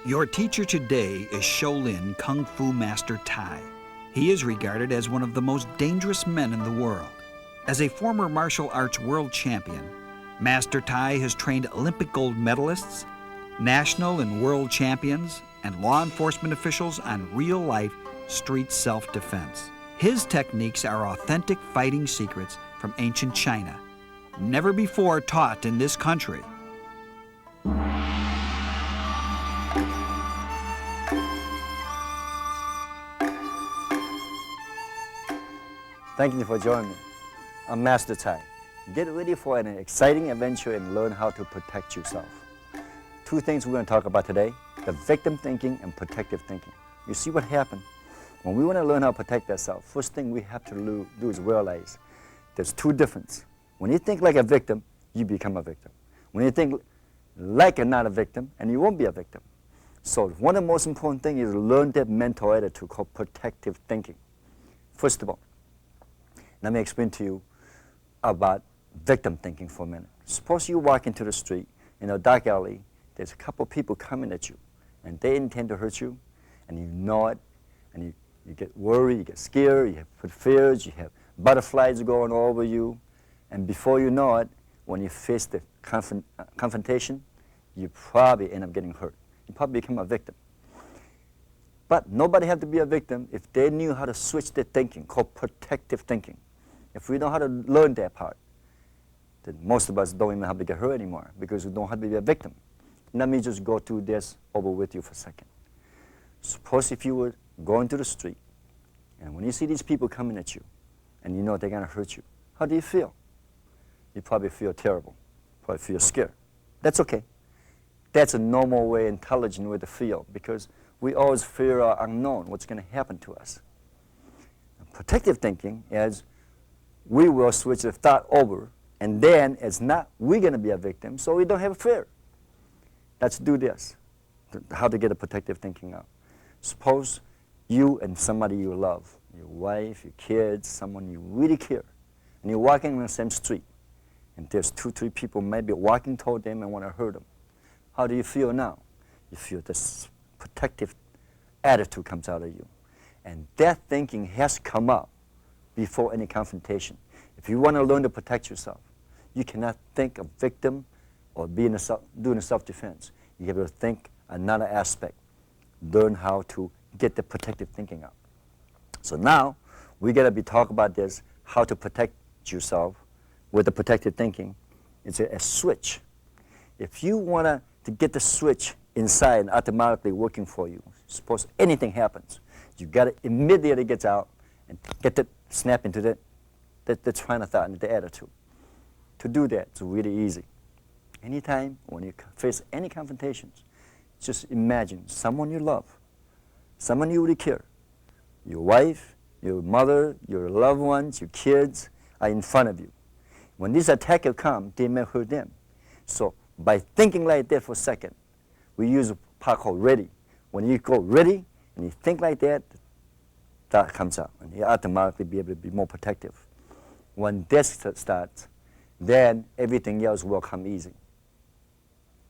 Your teacher today is Shaolin Kung Fu Master Tsai. He is regarded as one of the most dangerous men in the world. As a former martial arts world champion, Master Tsai has trained Olympic gold medalists, national and world champions, and law enforcement officials on real-life street self-defense. His techniques are authentic fighting secrets from ancient China, never before taught in this country. Thank you for joining me. I'm Master Tsai. Get ready for an exciting adventure and learn how to protect yourself. Two things we're going to talk about today: the victim thinking and protective thinking. You see what happened? When we want to learn how to protect ourselves, first thing we have to do is realize there's two differences. When you think like a victim, you become a victim. When you think like you're not a victim, and you won't be a victim. So one of the most important things is learn that mental attitude called protective thinking. First of all, let me explain to you about victim thinking for a minute. Suppose you walk into the street in a dark alley, there's a couple people coming at you, and they intend to hurt you, and you know it, and you get worried, you get scared, you have fears, you have butterflies going all over you, and before you know it, when you face the confrontation, you probably end up getting hurt. You probably become a victim. But nobody had to be a victim if they knew how to switch their thinking, called protective thinking. If we know how to learn that part, then most of us don't even have to get hurt anymore because we don't have to be a victim. Let me just go through this over with you for a second. Suppose if you were going to the street, and when you see these people coming at you, and you know they're going to hurt you, how do you feel? You probably feel terrible, probably feel scared. That's okay. That's a normal way, intelligent way to feel, because we always fear our unknown, what's going to happen to us. Protective thinking is we will switch the thought over, and then it's not we're going to be a victim, so we don't have fear. Let's do this, how to get a protective thinking out. Suppose you and somebody you love, your wife, your kids, someone you really care, and you're walking on the same street, and there's 2-3 people maybe walking toward them and want to hurt them. How do you feel now? You feel this protective attitude comes out of you. And that thinking has come up before any confrontation. If you want to learn to protect yourself, you cannot think of victim or doing a self-defense. You have to think another aspect. Learn how to get the protective thinking out. So now, we're going to be talking about this, how to protect yourself with the protective thinking. It's a switch. If you want to get the switch inside and automatically working for you, suppose anything happens, you got to immediately get out and get that snap into the train of thought and the attitude. To do that, it's really easy. Anytime when you face any confrontations, just imagine someone you love, someone you really care. Your wife, your mother, your loved ones, your kids are in front of you. When this attacker comes, they may hurt them. So by thinking like that for a second, we use a part called ready. When you go ready and you think like that, that comes out, and you automatically be able to be more protective. When this starts, then everything else will come easy.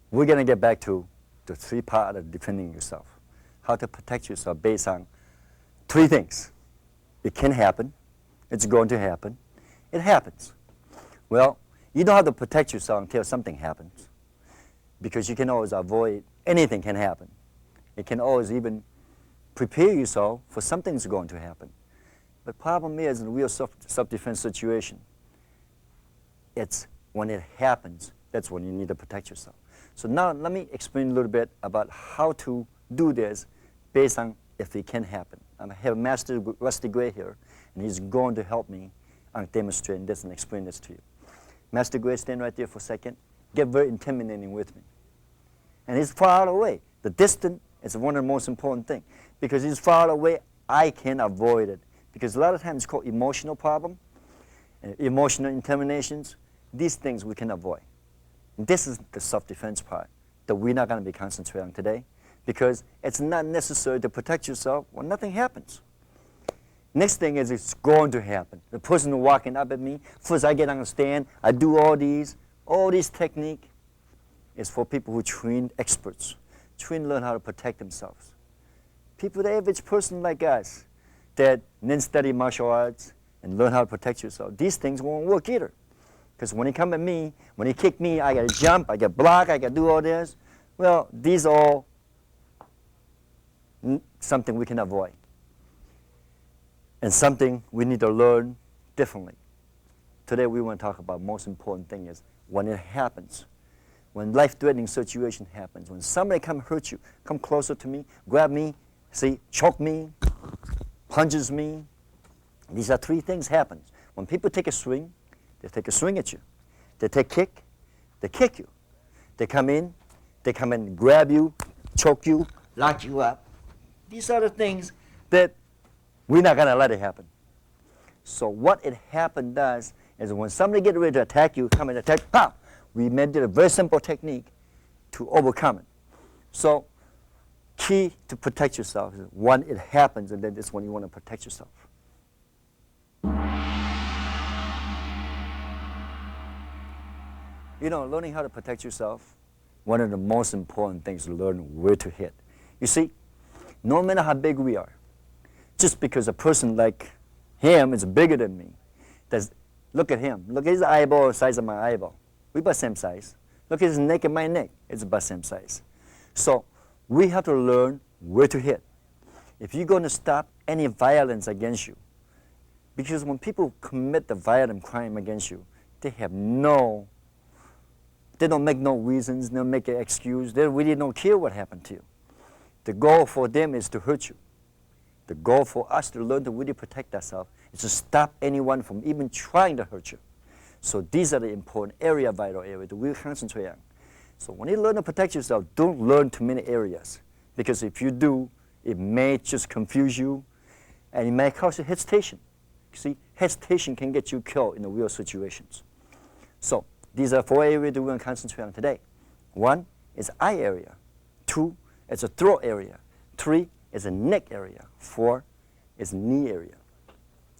We're going to get back to the 3 parts of defending yourself. How to protect yourself based on 3 things. It can happen. It's going to happen. It happens. Well, you don't have to protect yourself until something happens, because you can always avoid anything can happen. It can always even prepare yourself for something's going to happen. But problem is, in a real self-defense situation, it's when it happens, that's when you need to protect yourself. So now let me explain a little bit about how to do this based on if it can happen. I have Master Rusty Gray here, and he's going to help me on demonstrating this and explain this to you. Master Gray, stand right there for a second. Get very intimidating with me. And he's far away. The distance is one of the most important things. Because he's far away, I can avoid it. Because a lot of times it's called emotional problem, emotional intimidations. These things we can avoid. And this is the self-defense part that we're not going to be concentrating on today, because it's not necessary to protect yourself when nothing happens. Next thing is it's going to happen. The person who's walking up at me, first I get on the stand, I do all these technique is for people who train experts train learn how to protect themselves. People, the average person like us, that then study martial arts and learn how to protect yourself, these things won't work either. Because when he come at me, when he kick me, I got to jump, I got to block, I got to do all this. Well, these are all something we can avoid. And something we need to learn differently. Today we want to talk about most important thing is when it happens, when life-threatening situation happens, when somebody come hurt you, come closer to me, grab me, see, choke me, punches me. These are three things happen. When people take a swing, they take a swing at you. They take kick, they kick you. They come in, grab you, choke you, lock you up. These are the things that we're not going to let it happen. So what it happen does is when somebody get ready to attack you, come and attack, pop, we made it a very simple technique to overcome it. So key to protect yourself is when it happens, and then that's when you want to protect yourself. You know, learning how to protect yourself, one of the most important things to learn where to hit. You see, no matter how big we are, just because a person like him is bigger than me, look at him. Look at his eyeball, the size of my eyeball. We're about the same size. Look at his neck and my neck. It's about the same size. So we have to learn where to hit. If you're going to stop any violence against you, because when people commit the violent crime against you, they don't make no reasons, they don't make an excuse. They really don't care what happened to you. The goal for them is to hurt you. The goal for us to learn to really protect ourselves is to stop anyone from even trying to hurt you. So these are the important vital area that we concentrate on. So when you learn to protect yourself, don't learn too many areas. Because if you do, it may just confuse you and it may cause you hesitation. You see, hesitation can get you killed in the real situations. So these are 4 areas that we're going to concentrate on today. 1 is eye area. 2 is a throat area. 3 is a neck area. 4 is knee area.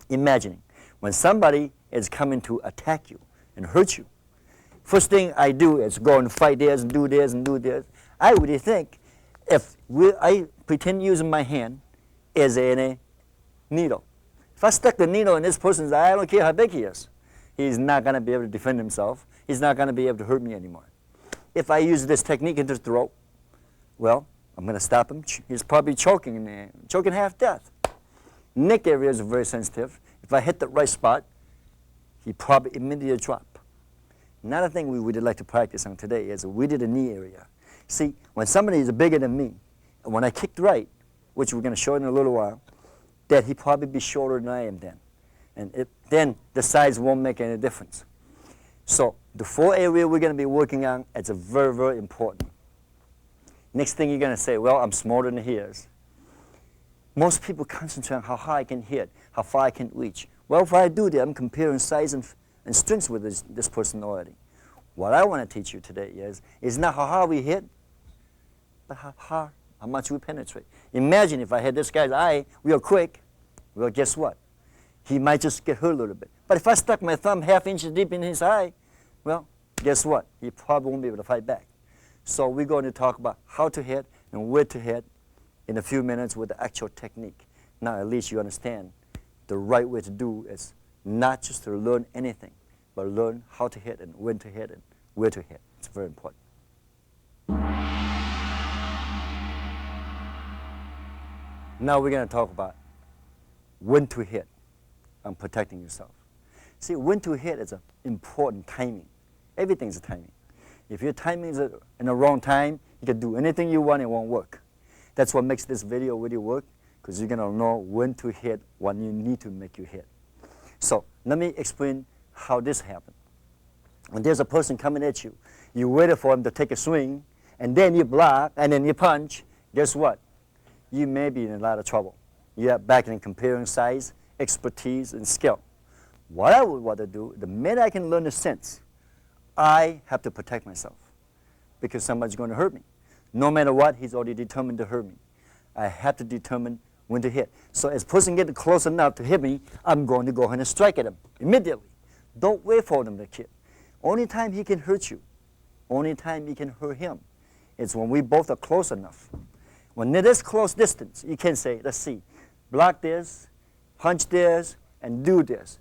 Imagining when somebody is coming to attack you and hurt you, first thing I do is go and fight this and do this and do this. I would think if I pretend using my hand as a needle. If I stuck the needle in this person's eye, I don't care how big he is. He's not going to be able to defend himself. He's not going to be able to hurt me anymore. If I use this technique into the throat, well, I'm going to stop him. He's probably choking half death. Neck area is very sensitive. If I hit the right spot, he probably immediately drop. Another thing we would like to practice on today is we did the knee area. See, when somebody is bigger than me, and when I kicked right, which we're going to show in a little while, that he probably be shorter than I am then. And then the size won't make any difference. So the 4 areas we're going to be working on, it's very, very important. Next thing you're going to say, well, I'm smaller than he is. Most people concentrate on how high I can hit, how far I can reach. Well, if I do that, I'm comparing size and strength with this person already. What I want to teach you today is not how hard we hit, but how much we penetrate. Imagine if I hit this guy's eye real quick, well, guess what? He might just get hurt a little bit. But if I stuck my thumb ½ inch deep in his eye, well, guess what? He probably won't be able to fight back. So we're going to talk about how to hit and where to hit in a few minutes with the actual technique. Now at least you understand the right way to do is not just to learn anything, but learn how to hit and when to hit and where to hit. It's very important. Now we're going to talk about when to hit and protecting yourself. See, when to hit is an important timing. Everything's a timing. If your timing is in the wrong time, you can do anything you want, it won't work. That's what makes this video really work, because you're going to know when to hit, when you need to make you hit. So let me explain how this happens. When there's a person coming at you, you wait for him to take a swing, and then you block, and then you punch. Guess what? You may be in a lot of trouble. You're back in comparing size, expertise, and skill. What I would want to do, the minute I can learn the sense, I have to protect myself because somebody's going to hurt me. No matter what, he's already determined to hurt me. I have to determine when to hit. So as a person gets close enough to hit me, I'm going to go ahead and strike at him immediately. Don't wait for them to hit. Only time he can hurt you, only time you can hurt him, It's when we both are close enough. When it is close distance, you can say, let's see, block this, punch this, and do this.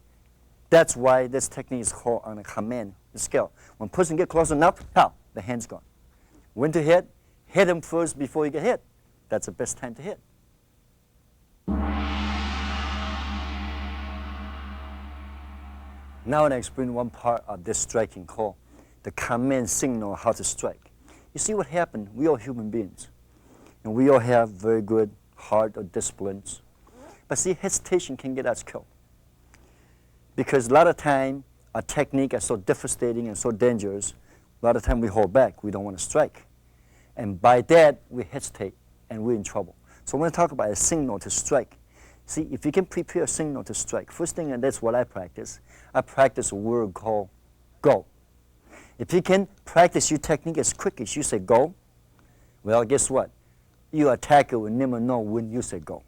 That's why this technique is called on a command scale. When person get close enough, pow, the hand's gone. When to hit him first before you get hit. That's the best time to hit. Now I explain one part of this striking called the command signal how to strike. You see what happened? We are human beings. And we all have very good heart or disciplines. But see, hesitation can get us killed. Because a lot of time, our technique is so devastating and so dangerous, a lot of time we hold back. We don't want to strike. And by that, we hesitate, and we're in trouble. So when I talk about a signal to strike, see, if you can prepare a signal to strike, first thing, and that's what I practice a word called go. If you can practice your technique as quick as you say go, well, guess what? Your attacker will never know when you say go.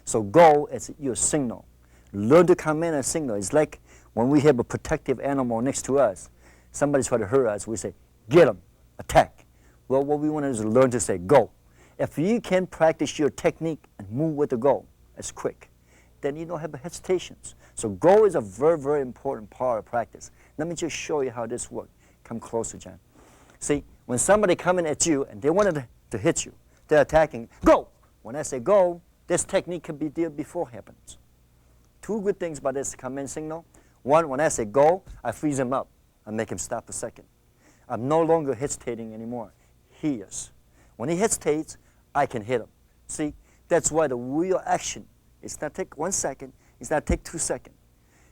So go is your signal. Learn to command a signal. It's like when we have a protective animal next to us, somebody try to hurt us, we say, get him, attack. Well, what we want to do is learn to say go. If you can practice your technique and move with the go as quick, then you don't have hesitations. So go is a very, very important part of practice. Let me just show you how this works. Come closer, John. See, when somebody coming at you and they wanted to hit you, they're attacking, go! When I say go, this technique can be there before it happens. Two good things about this command signal. One, when I say go, I freeze him up. I make him stop a second. I'm no longer hesitating anymore. He is. When he hesitates, I can hit him. See, that's why the real action is not take 1 second, it's not take 2 seconds.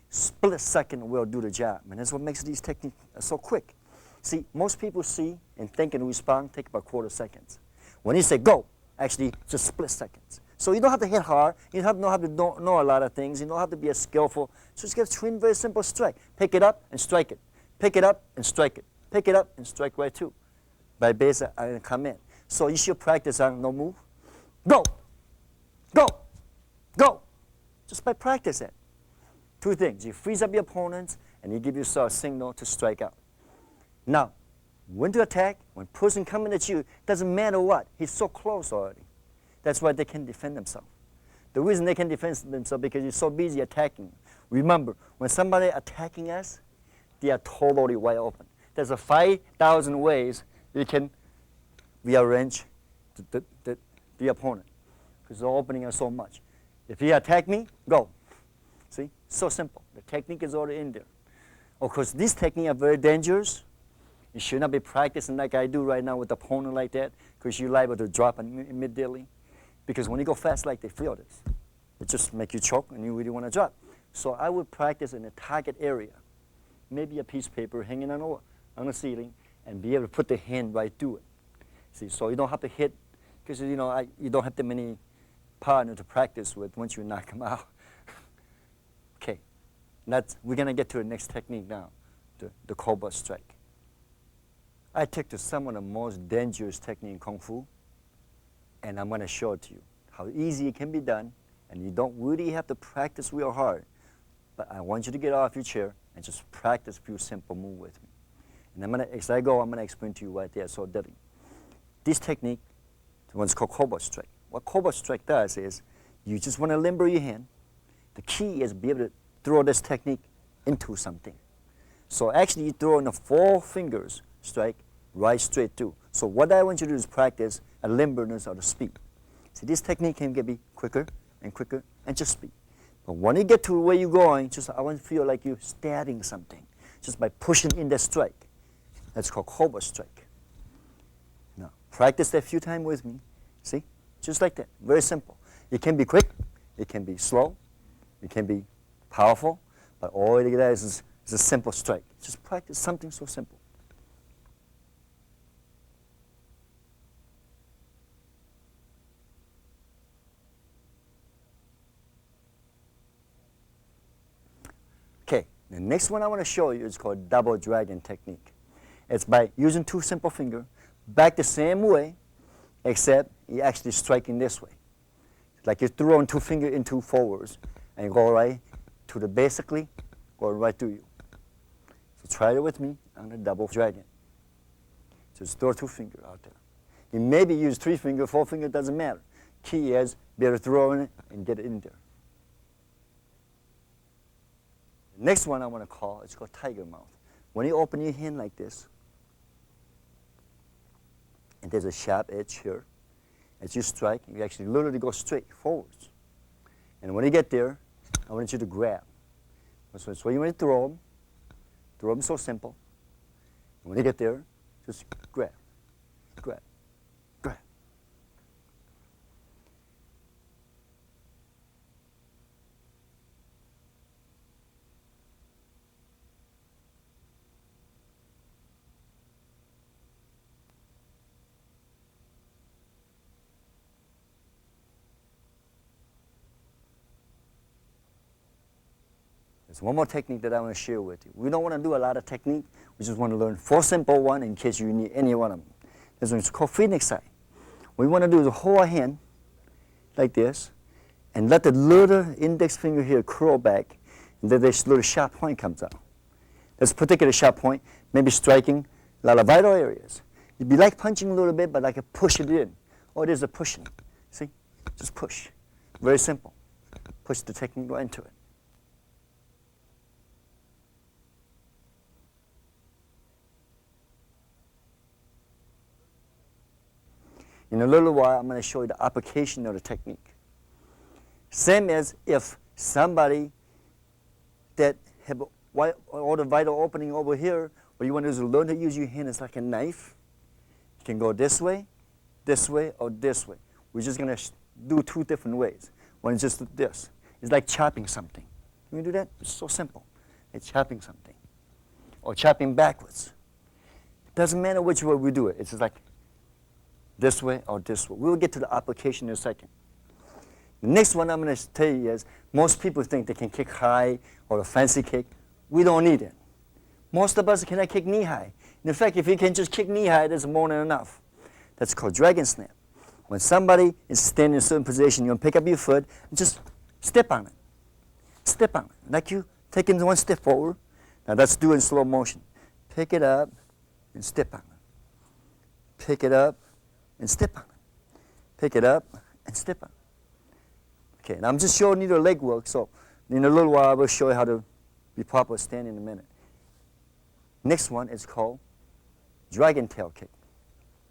Split second will do the job. And that's what makes these techniques so quick. See, most people see and think and respond take about quarter seconds. When you say go, actually just split seconds. So you don't have to hit hard. You don't have to know a lot of things. You don't have to be a skillful. Just get a twin, very simple strike. Pick it up and strike it. Pick it up and strike it. Pick it up and strike right too. By base and command. So you should practice on no move. Go, go, go. Just by practice it. Two things. You freeze up your opponents and you give yourself a signal to strike out. Now, when to attack, when person coming at you, doesn't matter what. He's so close already. That's why they can defend themselves. The reason they can defend themselves because you're so busy attacking. Remember, when somebody attacking us, they are totally wide open. There's a 5,000 ways you can rearrange the opponent because the opening is so much. If he attack me, go. See, so simple. The technique is already in there. Of course, these techniques are very dangerous. You should not be practicing like I do right now with the opponent like that because you're liable to drop immediately. Because when you go fast like they feel this, it just makes you choke and you really want to drop. So I would practice in a target area, maybe a piece of paper hanging on the ceiling, and be able to put the hand right through it. See, so you don't have to hit, because you don't have that many partners to practice with once you knock them out. Okay, we're going to get to the next technique now, the cobra strike. I take to some of the most dangerous technique in Kung Fu, and I'm going to show it to you, how easy it can be done, and you don't really have to practice real hard. But I want you to get off your chair and just practice a few simple moves with me. And as I go, I'm going to explain to you right there, so deadly. This technique, the one's called cobra strike. What cobra strike does is, you just want to limber your hand. The key is be able to throw this technique into something. So actually, you throw in the 4 fingers strike right straight through. So what I want you to do is practice a limberness or the speed. See, this technique can be quicker and just speed. But when you get to where you're going, I want to feel like you're stabbing something just by pushing in that strike. That's called cobra strike. Now, practice that a few times with me. See? Just like that. Very simple. It can be quick. It can be slow. It can be powerful. But all it is a simple strike. Just practice something so simple. Okay, the next one I want to show you is called double dragon technique. It's by using 2 simple fingers, back the same way, except you actually striking this way. Like you're throwing 2 fingers into forwards, and you go right to the basically, going right through you. So try it with me on the double dragon. Just throw 2 fingers out there. You maybe use 3 finger, 4 finger, doesn't matter. Key is be able to throw in it and get it in there. The next one I want to call, it's called tiger mouth. When you open your hand like this, and there's a sharp edge here, as you strike, you actually literally go straight forwards. And when you get there, I want you to grab. So you want to throw them so simple. And when you get there, just grab, grab, grab. There's one more technique that I want to share with you. We don't want to do a lot of technique. We just want to learn 4 simple ones in case you need any one of them. This one's called Phoenix Tsai. What we want to do is hold our hand like this and let the little index finger here curl back, and then this little sharp point comes out. This particular sharp point may be striking a lot of vital areas. It'd be like punching a little bit, but like a push it in. Or it is a pushing. See? Just push. Very simple. Push the technique right into it. In a little while, I'm going to show you the application of the technique. Same as if somebody that have all the vital opening over here, what you want to do is learn to use your hand as like a knife. You can go this way, or this way. We're just going to do 2 different ways. One is just this. It's like chopping something. Can you do that? It's so simple. It's chopping something. Or chopping backwards. It doesn't matter which way we do it. It's just like this way or this way. We'll get to the application in a second. The next one I'm going to tell you is most people think they can kick high or a fancy kick. We don't need it. Most of us cannot kick knee high. In fact, if you can just kick knee high, that's more than enough. That's called dragon snap. When somebody is standing in a certain position, you're going to pick up your foot and just step on it. Step on it. Like you taking 1 step forward. Now that's doing slow motion. Pick it up and step on it. Pick it up and step on it. Pick it up and step on it. Okay, now I'm just showing you the leg work, so in a little while I will show you how to be proper standing in a minute. Next one is called dragon tail kick.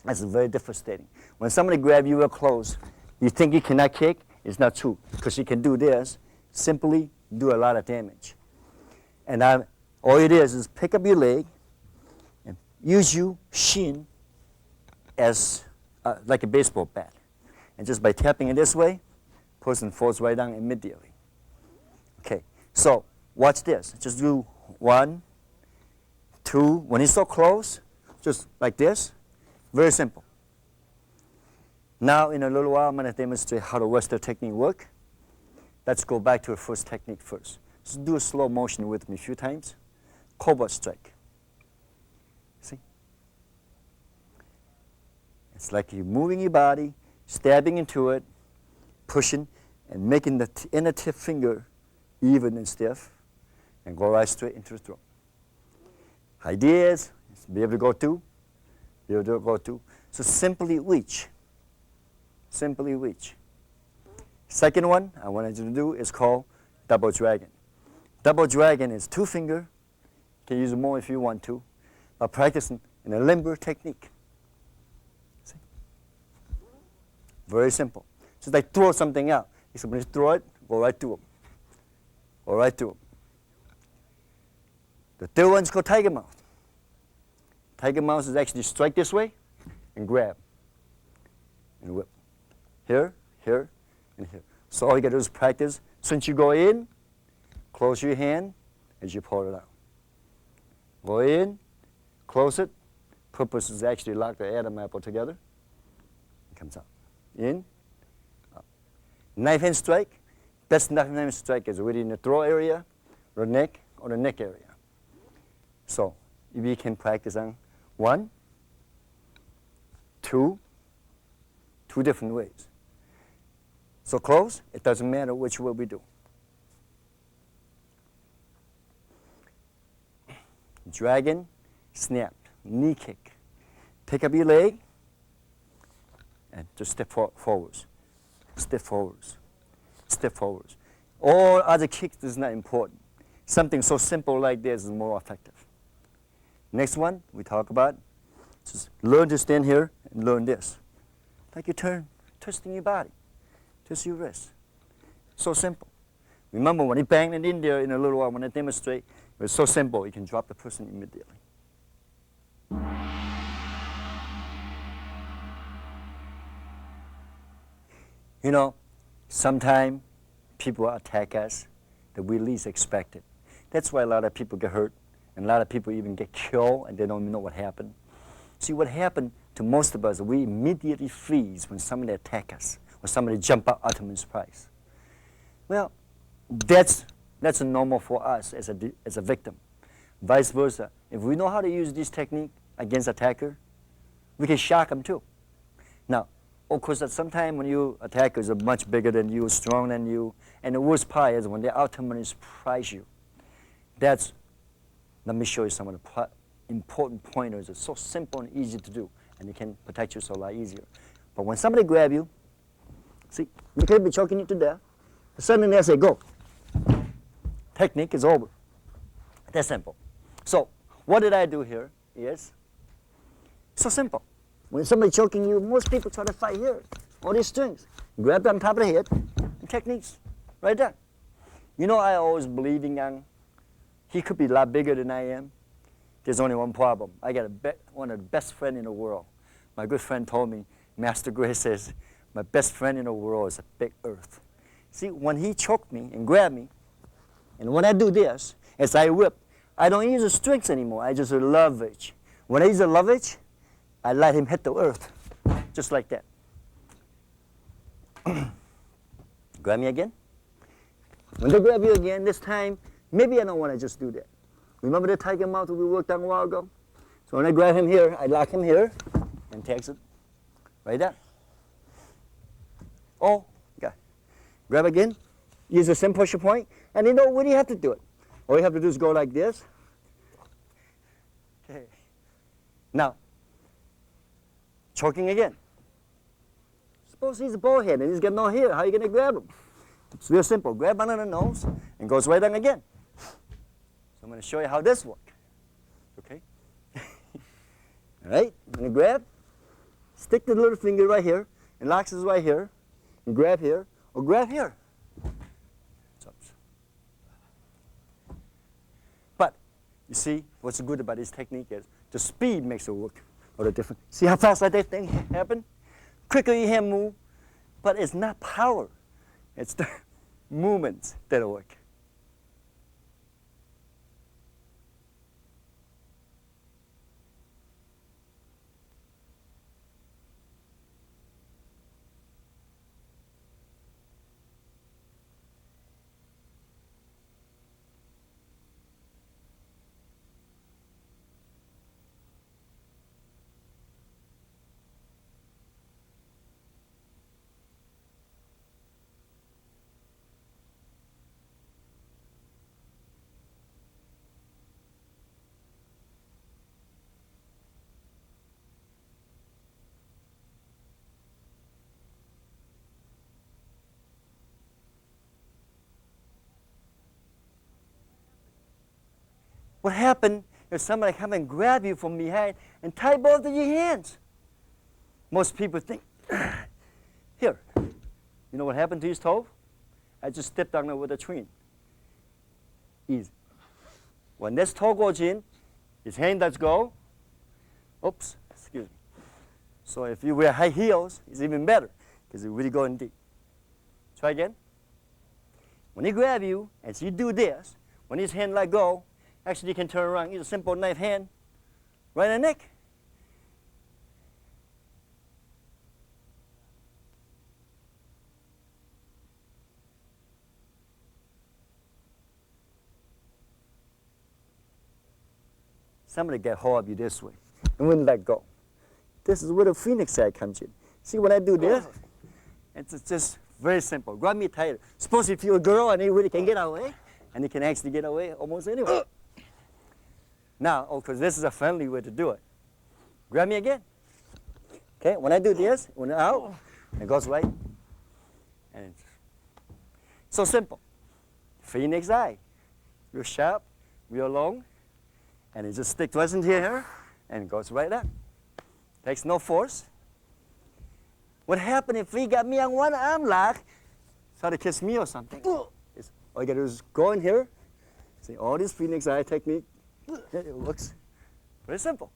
That's very devastating. When somebody grabs you real close, you think you cannot kick, it's not true, because you can do this, simply do a lot of damage. And all it is pick up your leg and use your shin as like a baseball bat. And just by tapping it this way, person falls right down immediately. Okay, so watch this. Just do 1, 2. When it's so close, just like this. Very simple. Now, in a little while, I'm going to demonstrate how the Western technique works. Let's go back to the first technique first. Just do a slow motion with me a few times. Cobra strike. See? It's like you're moving your body, stabbing into it, pushing, and making the inner tip finger even and stiff, and go right straight into the throat. Idea is be able to go through, be able to go through. So simply reach. Simply reach. Second one I wanted you to do is called double dragon. Double dragon is 2 finger. You can use more if you want to. But practicing in a limber technique. See? Very simple. Just like throw something out. If somebody throw it, go right through them. Go right through them. The third one is called tiger mouth. Tiger mouth is actually strike this way and grab and whip. Here, here, and here. So all you got to do is practice. Since you go in, close your hand as you pull it out. Go in, close it. Purpose is actually lock the Adam apple together. It comes out. In, out. Knife hand strike. Best knife hand strike is really in the throat area, or the neck area. So if you can practice on 1, 2 different ways. So close, it doesn't matter which way we do. Dragon, snap, knee kick. Pick up your leg, and just step forwards, step forwards, step forwards. All other kicks is not important. Something so simple like this is more effective. Next one we talk about, just learn to stand here and learn this. Like you turn, twisting your body, twist your wrist. So simple. Remember when he banged it in there in a little while, when I demonstrate, it was so simple, you can drop the person immediately. You know, sometimes people attack us that we least expect it. That's why a lot of people get hurt, and a lot of people even get killed, and they don't even know what happened. See, what happened to most of us, we immediately freeze when somebody attacks us, or somebody jump out ultimate surprise. Well, that's a normal for us as a victim. Vice versa, if we know how to use this technique against attacker, we can shock them too. Now, of course, sometimes when your attackers are much bigger than you, stronger than you, and the worst part is when they ultimately surprise you. Let me show you some of the important pointers. It's so simple and easy to do, and you can protect yourself a lot easier. But when somebody grab you, see, you could be choking you to death. Suddenly they say, go. Technique is over. That's simple. So what did I do here is so simple. When somebody's choking you, most people try to fight here. All these strings. Grab on top of the head, and techniques, right there. You know, I always believe in Yang. He could be a lot bigger than I am. There's only one problem. I got one of the best friends in the world. My good friend told me, Master Gray says, my best friend in the world is a big earth. See, when he choked me and grabbed me, and when I do this, as I whip, I don't use the strings anymore. I just leverage. When I use the leverage, I let him hit the earth, just like that. Grab me again. When they grab you again, this time, maybe I don't want to just do that. Remember the tiger mouth we worked on a while ago? So when I grab him here, I lock him here, and takes it right there. Oh, okay. Grab again, use the same pressure point, and you know, what do you have to do it? All you have to do is go like this. Okay. Now, choking again. Suppose he's a ballhead and he's got no hair. How are you going to grab him? It's real simple. Grab under the nose and goes right on again. So I'm going to show you how this works. Okay? All right? I'm going to grab, stick the little finger right here, and locks is right here, and grab here, or grab here. But you see, what's good about this technique is the speed makes it work. Or the different. See how fast that thing happen? Quicker your hand move, but it's not power. It's the movements that work. What happened if somebody come and grab you from behind and tie both of your hands? Most people think, here, you know what happened to his toe? I just stepped on it with a twin. Easy. When this toe goes in, his hand does go. Oops, excuse me. So if you wear high heels, it's even better because it really going deep. Try again. When he grab you, as you do this, when his hand let go, actually you can turn around, use a simple knife hand, right in the neck. Somebody get hold of you this way and wouldn't let go. This is where the phoenix side comes in. See, when I do this, it's just very simple. Grab me tighter. Suppose if you're a girl and you really can get away, and you can actually get away almost anywhere. Now, of course, this is a friendly way to do it. Grab me again. Okay, when I do this, when it's out, it goes right. And it's so simple. Phoenix eye. Real sharp, real long, and it just sticks right into here and goes right up. Takes no force. What happened if he got me on one arm lock, try to kiss me or something? All you gotta do is go in here, see all this Phoenix eye technique. It looks very simple.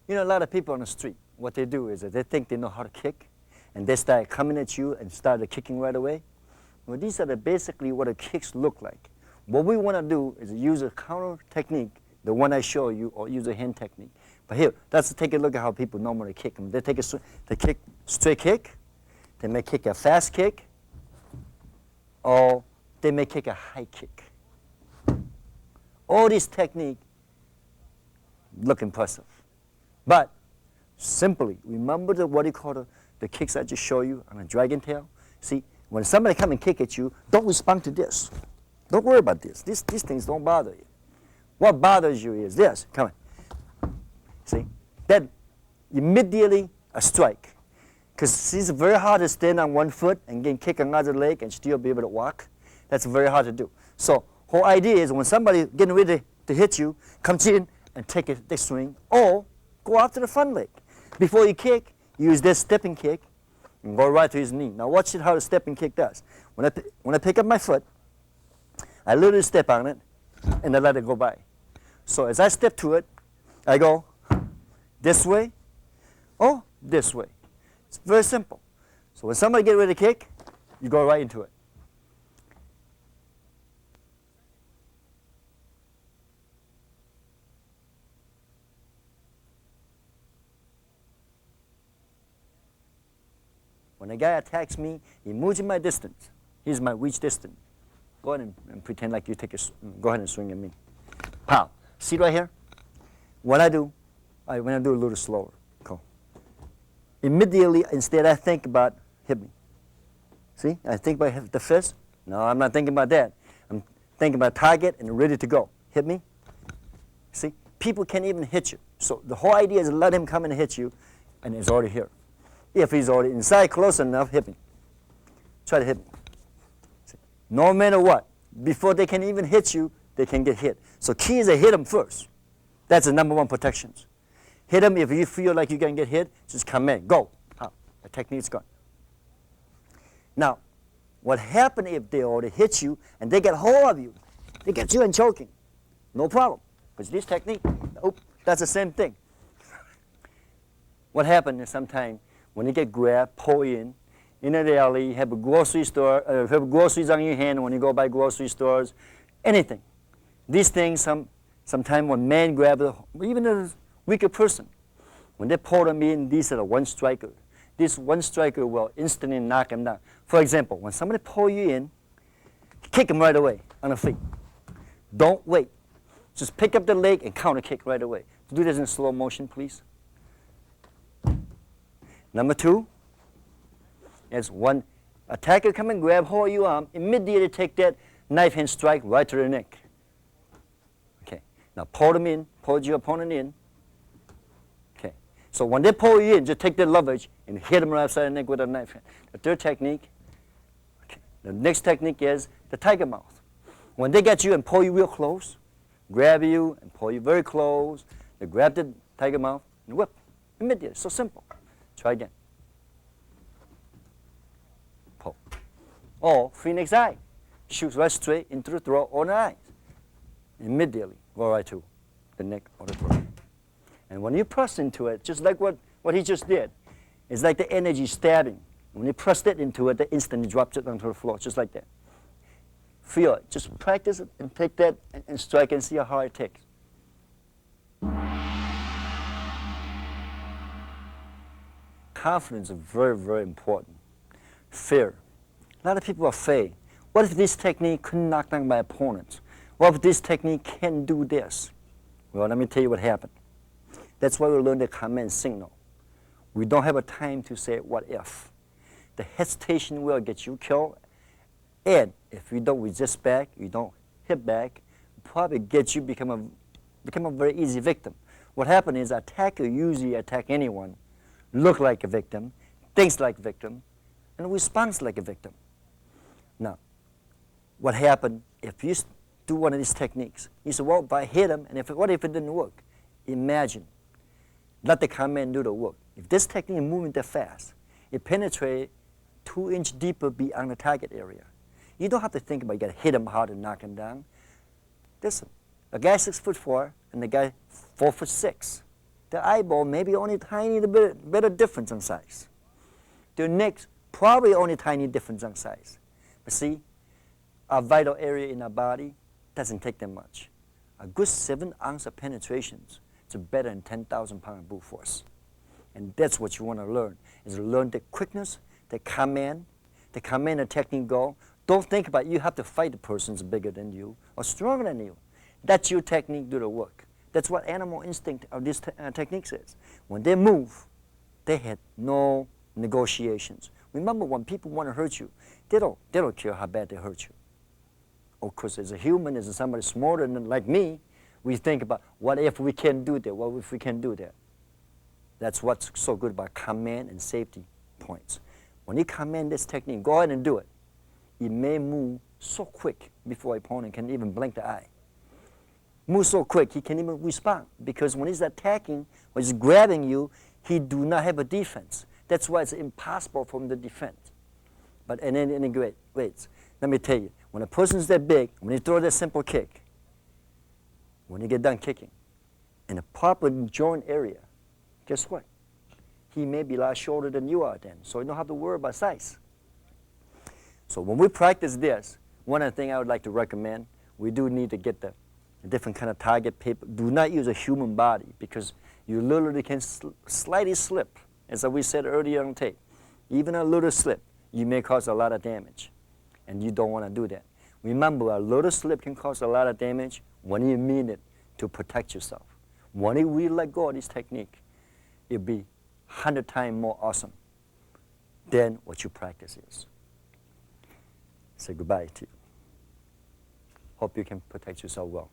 You know, a lot of people on the street, what they do is that they think they know how to kick, and they start coming at you and start kicking right away. Well, these are basically what the kicks look like. What we want to do is use a counter technique, the one I show you, or use a hand technique. But here, let's take a look at how people normally kick them. They take they kick straight kick, they may kick a fast kick, or they may kick a high kick. All these techniques look impressive. But simply remember what you call the kicks I just showed you on a dragon tail. See, when somebody come and kick at you, don't respond to this. Don't worry about this. These things don't bother you. What bothers you is this. Come on. See, that immediately a strike. Because it's very hard to stand on one foot and then kick another leg and still be able to walk. That's very hard to do. So whole idea is when somebody getting ready to hit you, comes in and take a swing, or go after the front leg. Before you kick, use this stepping kick and go right to his knee. Now watch how the stepping kick does. When I pick up my foot, I literally step on it and I let it go by. So as I step to it, I go this way or this way. It's very simple. So when somebody gets ready to kick, you go right into it. When a guy attacks me, he moves in my distance. He's my reach distance. Go ahead and pretend like you go ahead and swing at me. Pow. See right here? What I do, when I do a little slower. Go. Immediately, instead I think about hit me. See? I think about the fist. No, I'm not thinking about that. I'm thinking about target and ready to go. Hit me. See? People can't even hit you. So the whole idea is let him come and hit you, and it's already here. If he's already inside close enough, hit me. Try to hit me. See? No matter what, before they can even hit you, they can get hit. So key is to hit them first. That's the number one protection. Hit them if you feel like you're going to get hit, just come in, go. The technique's gone. Now, what happens if they already hit you and they get hold of you? They get you in choking. No problem, because this technique, that's the same thing. What happens is sometimes when you get grabbed, pull in the alley, you have a grocery store, have groceries on your hand when you go by grocery stores, anything. These things, sometimes when men grab, even a weaker person, when they pull them in, these are the one striker. This one striker will instantly knock him down. For example, when somebody pull you in, kick him right away on the feet. Don't wait. Just pick up the leg and counter kick right away. Do this in slow motion, please. Number two is when attacker come and grab hold of your arm, immediately take that knife hand strike right to the neck. Okay. Now pull them in, pull your opponent in. Okay. So when they pull you in, just take that leverage and hit them right upside the neck with a knife hand. The third technique, okay. The next technique is the tiger mouth. When they get you and pull you real close, grab you and pull you very close, they grab the tiger mouth and whip. Immediately. So simple. Try again. Pull. Or phoenix eye. Shoot right straight into the throat or the eyes. Immediately go right to the neck or the throat. And when you press into it, just like what he just did, it's like the energy stabbing. When you press it into it, the instant it drops it onto the floor, just like that. Feel it. Just practice it and take that and strike and see how hard it takes. Confidence is very, very important. Fear. A lot of people are afraid. What if this technique couldn't knock down my opponents? What if this technique can't do this? Well, let me tell you what happened. That's why we learn the command signal. We don't have a time to say what if. The hesitation will get you killed, and if you don't resist back, you don't hit back, probably get you become a very easy victim. What happened is attacker usually attack anyone, look like a victim, thinks like a victim, and responds like a victim. Now, what happened if you do one of these techniques? You say, well, if I hit him, and what if it didn't work? Imagine, let the command do the work. If this technique is moving that fast, it penetrates 2 inches deeper beyond the target area. You don't have to think about you got to hit him hard and knock him down. Listen, a guy 6'4" and the guy 4'6". The eyeball maybe only tiny bit of difference in size. Their necks probably only tiny difference in size. But see, our vital area in our body doesn't take that much. A good 7 ounces of penetrations is better than 10,000 pound brute force. And that's what you want to learn, is to learn the quickness, the command and technique go. Don't think about you have to fight the person who's bigger than you or stronger than you. That's your technique, do the work. That's what animal instinct of these techniques is. When they move, they had no negotiations. Remember, when people want to hurt you, they don't care how bad they hurt you. Of course, as a human, as somebody smarter than like me, we think about what if we can't do that? What if we can't do that? That's what's so good about command and safety points. When you command this technique, go ahead and do it. It may move so quick before opponent can even blink the eye. Move so quick, he can't even respond, because when he's attacking, when he's grabbing you, he do not have a defense. That's why it's impossible for him to defend. But in any great ways, let me tell you, when a person's that big, when he throws that simple kick, when he get done kicking, in a proper joint area, guess what? He may be a lot shorter than you are then, so you don't have to worry about size. So when we practice this, one of the things I would like to recommend, we do need to get the different kind of target paper. Do not use a human body, because you literally can slightly slip. As we said earlier on tape, even a little slip, you may cause a lot of damage, and you don't want to do that. Remember, a little slip can cause a lot of damage when you mean it to protect yourself. When you really let go of this technique, it'll be 100 times more awesome than what you practice is. Say goodbye to you. Hope you can protect yourself well.